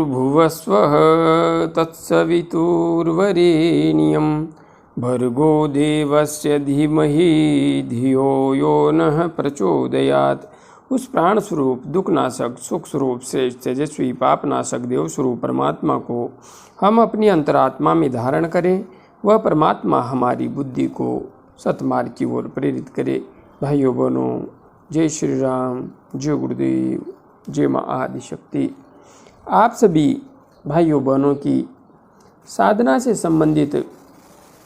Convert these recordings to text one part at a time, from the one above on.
भूर्भुवस्वः तत्सवितुर्वरेण्यं भर्गो देवस्य धीमहि धियो यो नः प्रचोदयात्। उस प्राण स्वरूप दुखनाशक सुख स्वरूप से तेजस्वी पापनाशक देव स्वरूप परमात्मा को हम अपनी अंतरात्मा में धारण करें। वह परमात्मा हमारी बुद्धि को सतमार्ग की ओर प्रेरित करे। भाइयों बहनों, जय श्री राम, जय गुरुदेव, जय माँ आदिशक्ति। आप सभी भाइयों बहनों की साधना से संबंधित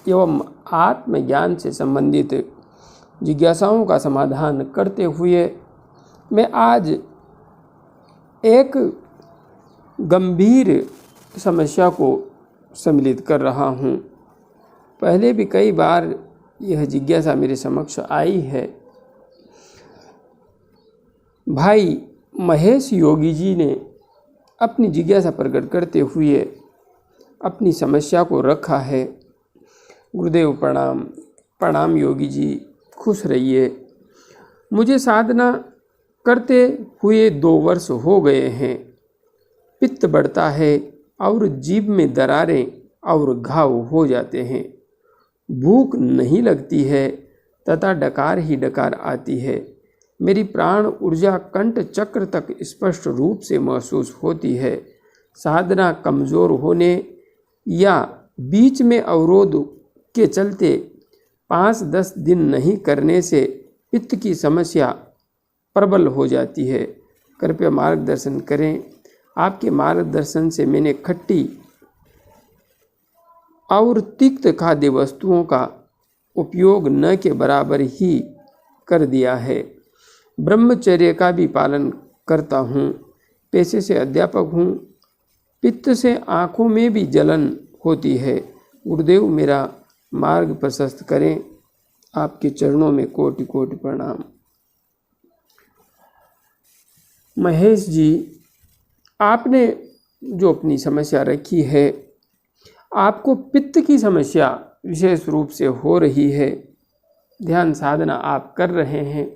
एवं आत्मज्ञान से संबंधित जिज्ञासाओं का समाधान करते हुए मैं आज एक गंभीर समस्या को सम्मिलित कर रहा हूँ। पहले भी कई बार यह जिज्ञासा मेरे समक्ष आई है। भाई महेश योगी जी ने अपनी जिज्ञासा प्रकट करते हुए अपनी समस्या को रखा है। गुरुदेव प्रणाम। प्रणाम योगी जी, खुश रहिए। मुझे साधना करते हुए 2 वर्ष हो गए हैं। पित्त बढ़ता है और जीभ में दरारें और घाव हो जाते हैं। भूख नहीं लगती है तथा डकार ही डकार आती है। मेरी प्राण ऊर्जा कंठ चक्र तक स्पष्ट रूप से महसूस होती है। साधना कमज़ोर होने या बीच में अवरोध के चलते 5-10 दिन नहीं करने से पित्त की समस्या प्रबल हो जाती है। कृपया मार्गदर्शन करें। आपके मार्गदर्शन से मैंने खट्टी और तिक्त खाद्य वस्तुओं का उपयोग न के बराबर ही कर दिया है। ब्रह्मचर्य का भी पालन करता हूँ। पेशे से अध्यापक हूँ। पित्त से आँखों में भी जलन होती है। गुरुदेव मेरा मार्ग प्रशस्त करें। आपके चरणों में कोटि कोटि प्रणाम। महेश जी, आपने जो अपनी समस्या रखी है, आपको पित्त की समस्या विशेष रूप से हो रही है। ध्यान साधना आप कर रहे हैं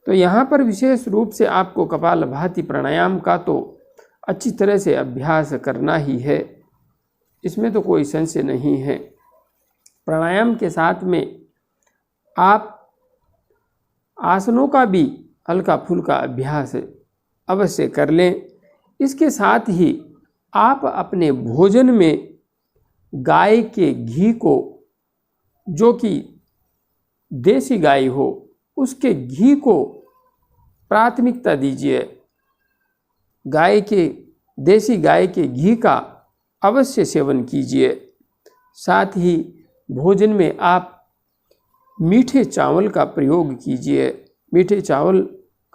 तो यहाँ पर विशेष रूप से आपको कपालभाति प्राणायाम का तो अच्छी तरह से अभ्यास करना ही है। इसमें तो कोई संशय नहीं है। प्राणायाम के साथ में आप आसनों का भी हल्का फुल्का अभ्यास अवश्य कर लें। इसके साथ ही आप अपने भोजन में गाय के घी को, जो कि देसी गाय हो, उसके घी को प्राथमिकता दीजिए। देसी गाय के घी का अवश्य सेवन कीजिए। साथ ही भोजन में आप मीठे चावल का प्रयोग कीजिए, मीठे चावल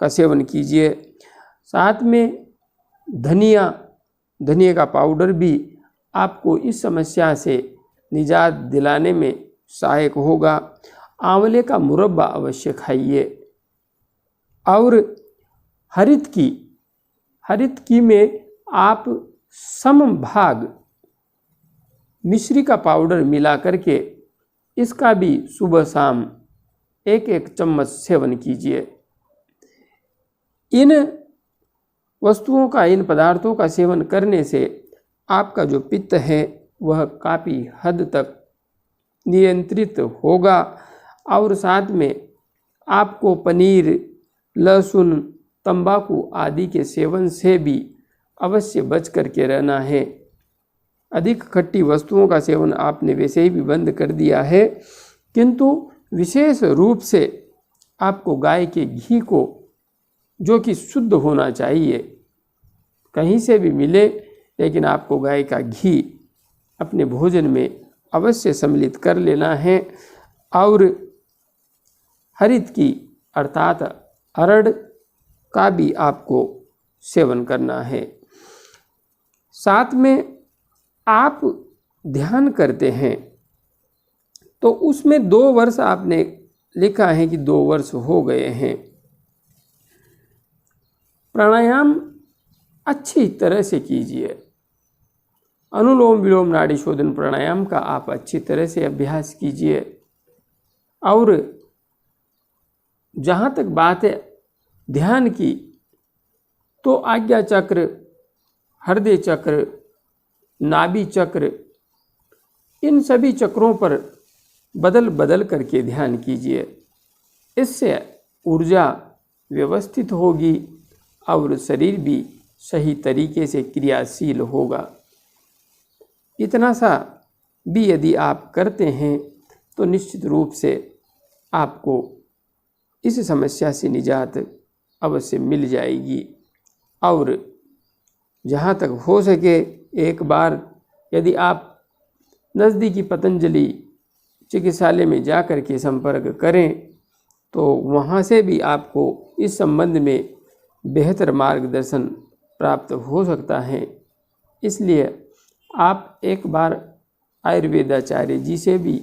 का सेवन कीजिए। साथ में धनिया का पाउडर भी आपको इस समस्या से निजात दिलाने में सहायक होगा। आंवले का मुरब्बा अवश्य खाइए। और हरित की में आप समभाग मिश्री का पाउडर मिला करके इसका भी सुबह शाम 1-1 चम्मच सेवन कीजिए। इन वस्तुओं का, इन पदार्थों का सेवन करने से आपका जो पित्त है वह काफ़ी हद तक नियंत्रित होगा। और साथ में आपको पनीर, लहसुन, तंबाकू आदि के सेवन से भी अवश्य बच करके रहना है। अधिक खट्टी वस्तुओं का सेवन आपने वैसे ही भी बंद कर दिया है, किंतु विशेष रूप से आपको गाय के घी को, जो कि शुद्ध होना चाहिए, कहीं से भी मिले, लेकिन आपको गाय का घी अपने भोजन में अवश्य सम्मिलित कर लेना है। और हरित की अर्थात अरड़ का भी आपको सेवन करना है। साथ में आप ध्यान करते हैं तो उसमें 2 वर्ष आपने लिखा है कि 2 वर्ष हो गए हैं। प्राणायाम अच्छी तरह से कीजिए। अनुलोम विलोम नाड़ी शोधन प्राणायाम का आप अच्छी तरह से अभ्यास कीजिए। और जहाँ तक बात है ध्यान की, तो आज्ञा चक्र हृदय चक्र, नाभि चक्र, इन सभी चक्रों पर बदल बदल करके ध्यान कीजिए। इससे ऊर्जा व्यवस्थित होगी और शरीर भी सही तरीके से क्रियाशील होगा। इतना सा भी यदि आप करते हैं तो निश्चित रूप से आपको इस समस्या से निजात अवश्य मिल जाएगी। और जहाँ तक हो सके एक बार यदि आप नज़दीकी पतंजलि चिकित्सालय में जा कर के संपर्क करें तो वहाँ से भी आपको इस संबंध में बेहतर मार्गदर्शन प्राप्त हो सकता है। इसलिए आप एक बार आयुर्वेदाचार्य जी से भी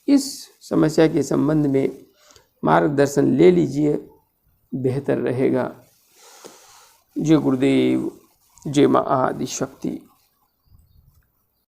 इस समस्या के संबंध में मार्गदर्शन ले लीजिए, बेहतर रहेगा। जय गुरुदेव, जय मां आदिशक्ति।